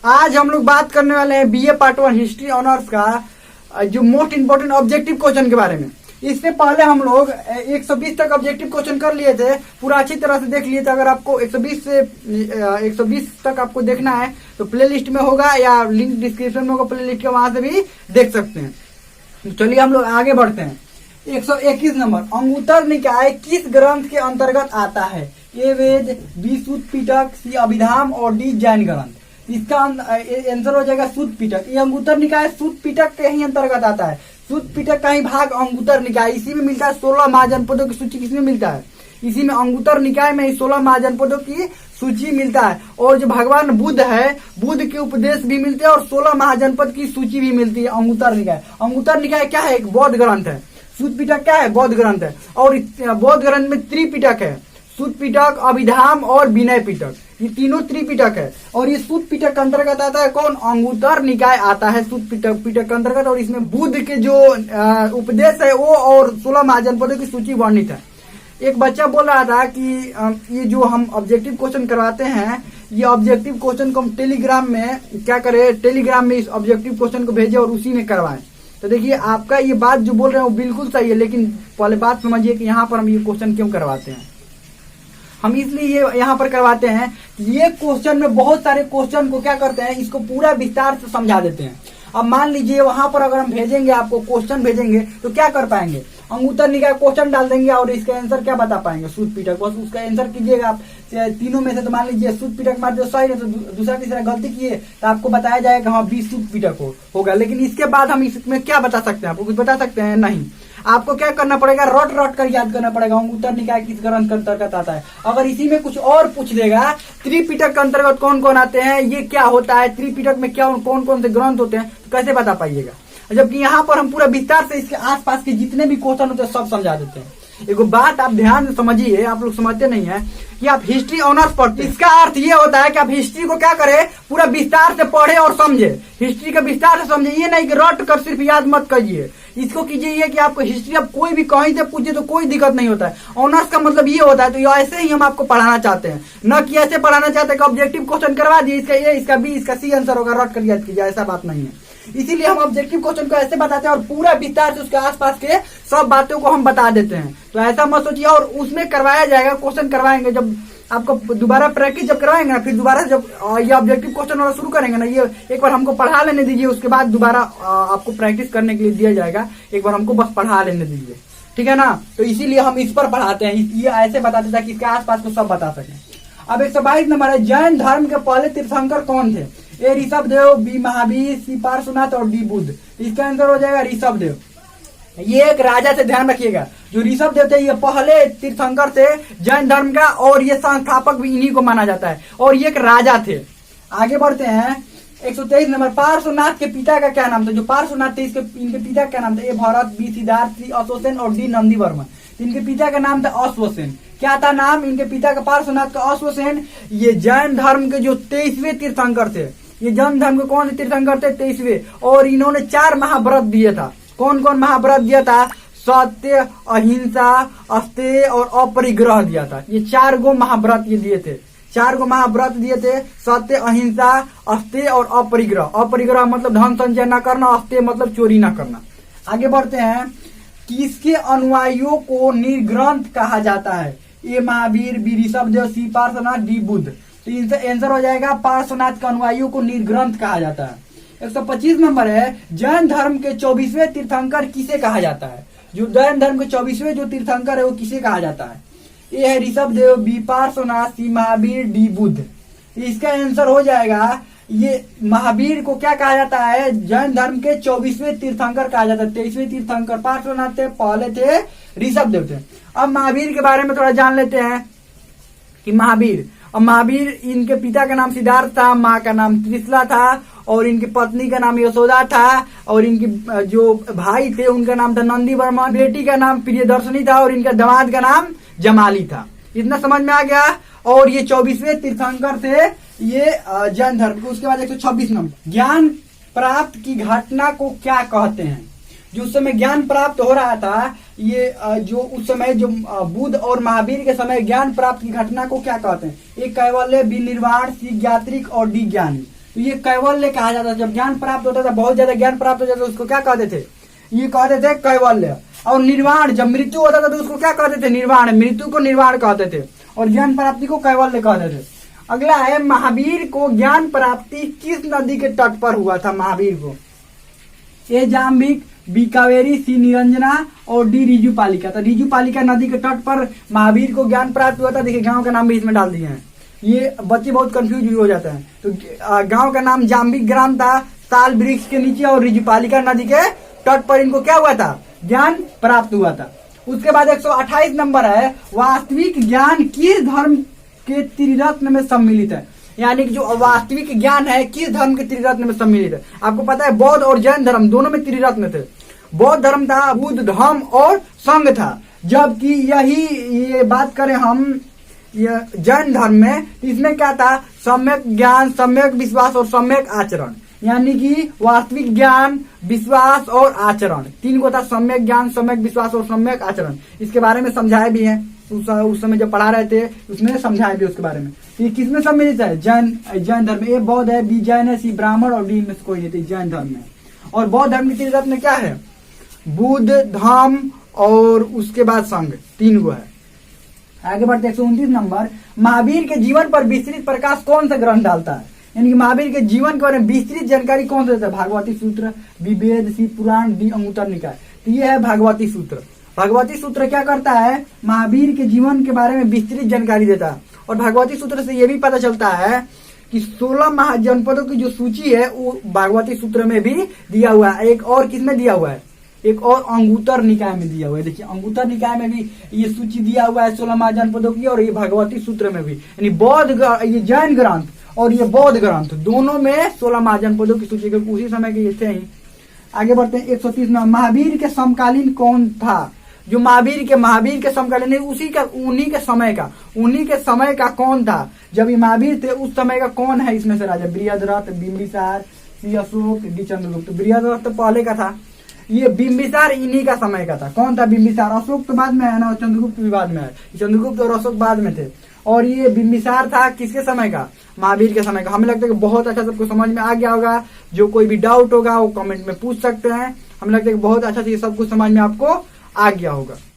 आज हम लोग बात करने वाले हैं बीए पार्ट 1 हिस्ट्री ऑनर्स का जो मोस्ट इंपोर्टेंट ऑब्जेक्टिव क्वेश्चन के बारे में। इससे पहले हम लोग 120 तक ऑब्जेक्टिव क्वेश्चन कर लिए थे, पूरा अच्छी तरह से देख लिए थे। अगर आपको 120 तक आपको देखना है तो प्लेलिस्ट में होगा या लिंक डिस्क्रिप्शन में होगा प्लेलिस्ट के, वहां से भी देख सकते हैं। चलिए हम लोग आगे बढ़ते हैं। 121 नंबर, अंगुत्तर निकाय किस ग्रंथ के अंतर्गत आता है? ए वेद, बी सूत पिटक, सी अभिधाम और डी जैन ग्रंथ। इसका आंसर हो जाएगा सूत पिटक। ये अंगुत्तर निकाय सूत पिटक के ही अंतर्गत आता है। सूत पिटक का ही भाग अंगुत्तर निकाय, इसी में मिलता है 16 महाजनपदों की सूची। किसमें मिलता है? इसी में अंगुत्तर निकाय में 16 महाजनपदों की सूची मिलता है। और जो भगवान बुद्ध है, बुद्ध के उपदेश भी मिलते हैं और 16 महाजनपद की सूची भी मिलती है अंगुत्तर निकाय। अंगुत्तर निकाय क्या है? एक बौद्ध ग्रंथ है। सूत पिटक क्या है? बौद्ध ग्रंथ है। और बौद्ध ग्रंथ में त्रिपिटक है, सूत पिटक, अभिधाम और विनय पिटक, ये तीनों त्रिपिटक है। और ये सूत पिटक के अंतर्गत आता है कौन? अंगुत्तर निकाय आता है सूत पिटक के अंतर्गत। और इसमें बुद्ध के जो उपदेश है वो और 16 महाजनपदों की सूची वर्णित है। एक बच्चा बोल रहा था कि ये जो हम ऑब्जेक्टिव क्वेश्चन करवाते हैं, ये ऑब्जेक्टिव क्वेश्चन को हम टेलीग्राम में क्या करें, टेलीग्राम में इस ऑब्जेक्टिव क्वेश्चन को भेजे और उसी में करवाएं। तो देखिए आपका ये बात जो बोल रहे हैं वो बिल्कुल सही है, लेकिन पहले बात समझिए कि यहाँ पर हम ये क्वेश्चन क्यों करवाते हैं। हम इसलिए ये यहाँ पर करवाते हैं कि ये क्वेश्चन में बहुत सारे क्वेश्चन को क्या करते हैं, इसको पूरा विस्तार से समझा देते हैं। अब मान लीजिए वहां पर अगर हम भेजेंगे, आपको क्वेश्चन भेजेंगे तो क्या कर पाएंगे? अंगुत्तर निकाय क्वेश्चन डाल देंगे और इसका आंसर क्या बता पाएंगे? सूत पिटक। बस उसका आंसर कीजिएगा आप तीनों में से। तो मान लीजिए सूत पिटक मार जो सही है तो दूसरा तीसरा गलती किए तो आपको बताया जाएगा हाँ 20 सूत पिटक होगा। लेकिन इसके बाद हम इसमें क्या बता सकते हैं? आपको कुछ बता सकते हैं? नहीं। आपको क्या करना पड़ेगा? रट कर याद करना पड़ेगा अंगुत्तर निकाय किस ग्रंथ के अंतर्गत आता है। अगर इसी में कुछ और पूछ देगा, त्रिपिटक के अंतर्गत कौन कौन आते हैं, ये क्या होता है, त्रिपिटक में क्या कौन कौन से ग्रंथ होते हैं, तो कैसे बता पाइएगा? जबकि यहाँ पर हम पूरा विस्तार से इसके आसपास के जितने भी क्वेश्चन होते हैं सब समझा देते हैं। एक बात आप ध्यान से समझिए, आप लोग समझते नहीं है कि आप हिस्ट्री ऑनर्स पढ़ते, इसका अर्थ ये होता है कि आप हिस्ट्री को क्या करें, पूरा विस्तार से पढ़े और समझे। हिस्ट्री का विस्तार से समझे, ये नहीं कि रट कर सिर्फ याद मत करिए। इसको कीजिए ये कि आपको हिस्ट्री अब कोई भी कहीं से पूछे तो कोई दिक्कत नहीं होता है। ऑनर्स का मतलब ये होता है। तो ऐसे ही हम आपको पढ़ाना चाहते हैं, न कि ऐसे पढ़ाना चाहते हैं कि ऑब्जेक्टिव क्वेश्चन करवा दिए, इसका ए, इसका बी, इसका सी आंसर होगा, रट कर याद कीजिए, ऐसा बात नहीं है। इसीलिए हम ऑब्जेक्टिव क्वेश्चन को ऐसे बताते हैं और पूरा विस्तार से उसके आसपास के सब बातों को हम बता देते हैं। तो ऐसा मत सोचिए। और उसमें करवाया जाएगा, क्वेश्चन करवाएंगे जब आपको दोबारा प्रैक्टिस जब करवाएंगे ना, फिर दोबारा जब ये ऑब्जेक्टिव क्वेश्चन वाला शुरू करेंगे ना, ये एक बार हमको पढ़ा लेने दीजिए, उसके बाद दोबारा आपको प्रैक्टिस करने के लिए दिया जाएगा। एक बार हमको बस पढ़ा लेने दीजिए, ठीक है ना। तो इसीलिए हम इस पर पढ़ाते हैं, ये ऐसे बताते ताकि इसके आसपास को सब बता सकें। अब 122 नंबर है, जैन धर्म के पहले तीर्थंकर कौन थे? ए ऋषभदेव, बी महावीर, सी पार्श्वनाथ और डी बुद्ध। इसका आंसर हो जाएगा ऋषभदेव। ये एक राजा से ध्यान रखिएगा, जो ऋषभदेव थे ये पहले तीर्थंकर थे जैन धर्म का, और ये संस्थापक भी इन्हीं को माना जाता है, और ये एक राजा थे। आगे बढ़ते हैं। 123 नंबर, पार्श्वनाथ के पिता का क्या नाम था? जो पार्श्वनाथ थे इनके पिता का क्या नाम था? ए भरत, बी सिद्धार्थ, सी अश्वसेन और डी नंदी वर्मन। इनके पिता का नाम था अश्वसेन। क्या था नाम इनके पिता का? पार्श्वनाथ का अश्वसेन। ये जैन धर्म के जो 23वें तीर्थंकर थे। ये जैन धर्म के कौन से तीर्थंकर थे? 23वें। और इन्होंने 4 महाव्रत दिया था। कौन कौन महाव्रत दिया था? सत्य, अहिंसा, अस्तेय और अपरिग्रह दिया था। ये 4 गो महाव्रत ये दिए थे। 4 गो महाव्रत दिए थे, सत्य, अहिंसा, अस्तेय और अपरिग्रह। अपरिग्रह मतलब धन संचय न करना, अस्तेय मतलब चोरी न करना। आगे बढ़ते हैं। किसके अनुयायियों को निर्ग्रंथ कहा जाता है? ए महावीर, बी ऋषभदेव, सी पार्श्वनाथ, डी बुद्ध। तो इनसे आंसर हो जाएगा पार्श्वनाथ के अनुयायियों को निर्ग्रंथ कहा जाता है। 125 नंबर है, जैन धर्म के 24वें तीर्थंकर किसे कहा जाता है? जो जैन धर्म के 24वें जो तीर्थंकर है वो किसे कहा जाता है? ए है ऋषभदेव, बी पार्श्वनाथ, सी महावीर, डी बुद्ध। इसका आंसर हो जाएगा ये महावीर को क्या कहा जाता है? जैन धर्म के 24वें तीर्थंकर कहा जाता है। 23वें तीर्थंकर पार्श्वनाथ थे, पहले थे ऋषभदेव थे। अब महावीर के बारे में थोड़ा जान लेते हैं कि महावीर इनके पिता का नाम सिद्धार्थ था, माँ का नाम त्रिशला था, और इनकी पत्नी का नाम यशोदा था, और इनकी जो भाई थे उनका नाम था नंदी वर्मा, बेटी का नाम प्रियदर्शनी था, और इनका दामाद का नाम जमाली था। इतना समझ में आ गया। और ये 24वें तीर्थंकर थे ये जैन धर्म के। उसके बाद 126 नंबर, ज्ञान प्राप्त की घटना को क्या कहते हैं? जो उस समय ज्ञान प्राप्त हो रहा था, ये जो उस समय जो बुद्ध और महावीर के समय ज्ञान प्राप्त की घटना को क्या कहते हैं? एक कैवल्य, बी निर्वाण, सी ज्ञात्रिक और डी ज्ञानी। तो ये कैवल्य कहा जाता था। जब ज्ञान प्राप्त होता था, बहुत ज्यादा ज्ञान प्राप्त हो जाता था, उसको क्या कहते थे? ये कहते थे कैवल्य। और निर्वाण, जब मृत्यु होता था तो उसको क्या कहते थे? निर्वाण। मृत्यु को निर्वाण कहते थे और ज्ञान प्राप्ति को कैवल्य कहते थे। अगला है, महावीर को ज्ञान प्राप्ति किस नदी के तट पर हुआ था? महावीर को ए जाम्बिक, बी कावेरी, सी निरंजना और डी रिजुपालिका। तो रिजुपालिका नदी के तट पर महावीर को ज्ञान प्राप्त हुआ था। देखिए गांव का नाम भी इसमें डाल दिए हैं, ये बच्चे बहुत कंफ्यूज भी हो जाते हैं। तो गांव का नाम जाम्बिक ग्राम था, साल वृक्ष के नीचे, और रिजुपालिका नदी के तट पर इनको क्या हुआ था? ज्ञान प्राप्त हुआ था। उसके बाद 128 नंबर है, वास्तविक ज्ञान किस धर्म के त्रिरत्न में सम्मिलित है? यानी कि जो वास्तविक ज्ञान है किस धर्म के त्रिरत्न में सम्मिलित है? आपको पता है बौद्ध और जैन धर्म दोनों में त्रिरत्न थे। बौद्ध धर्म था, बुद्ध धर्म और संघ था। जबकि ये बात करें हम जैन धर्म में, इसमें क्या था? सम्यक ज्ञान, सम्यक विश्वास और सम्यक आचरण। यानी कि वास्तविक ज्ञान, विश्वास और आचरण, तीन को था। सम्यक ज्ञान, सम्यक विश्वास और सम्यक आचरण। इसके बारे में समझाए भी है उस समय जब पढ़ा रहे थे, उसमें समझाए भी उसके बारे में। ये किसमें सम्मिलित है? जैन धर्म। ए बौद्ध है, बी जैन है, सी ब्राह्मण और डी में कोई नहीं थी, जैन धर्म में। और बौद्ध धर्म की त्रिरत्न क्या है? बुद्ध, धर्म और उसके बाद संघ, तीन गो है। आगे बढ़ते 129 नंबर, महावीर के जीवन पर विस्तृत प्रकाश कौन सा ग्रंथ डालता है? यानी कि महावीर के जीवन के बारे में विस्तृत जानकारी कौन सा देता है? भागवती सूत्र, बी वेद, सी पुराण, डी अंगुत्तर निकाय। तो ये है भागवती सूत्र। भागवती सूत्र क्या करता है? महावीर के जीवन के बारे में विस्तृत जानकारी देता है। और भागवती सूत्र से यह भी पता चलता है कि 16 महाजनपदों की जो सूची है वो भागवती सूत्र में भी दिया हुआ है। एक और किसमें दिया हुआ है? एक और अंगुत्तर निकाय में दिया हुआ है। देखिए अंगुत्तर निकाय में भी ये सूची दिया हुआ है 16 महाजनपदों की, और ये भागवती सूत्र में भी। यानी बौद्ध, ये जैन ग्रंथ और ये बौद्ध ग्रंथ दोनों में 16 महाजनपदों की सूची, क्योंकि उसी समय के ये थे ही। आगे बढ़ते हैं 130 में, महावीर के समकालीन कौन था? जो महावीर के समकालीन, उन्हीं के समय का कौन था? जब ये महावीर थे उस समय का कौन है इसमें से राजा? बृहद्रथ, बिंबिसार, सी अशोक, डी चंद्रगुप्त। बृहद्रथ तो पहले का था, ये बिंबिसार इन्हीं का समय का था। कौन था? बिंबिसार। अशोक तो बाद में है ना, चंद्रगुप्त भी बाद में है। चंद्रगुप्त और अशोक बाद में थे। और ये बिंबिसार था किसके समय का? महावीर के समय का। हमें लगता है कि बहुत अच्छा सबको समझ में आ गया होगा। जो कोई भी डाउट होगा वो कमेंट में पूछ सकते हैं। हमें लगता है कि बहुत अच्छा से ये सब कुछ समझ में आपको आ गया होगा।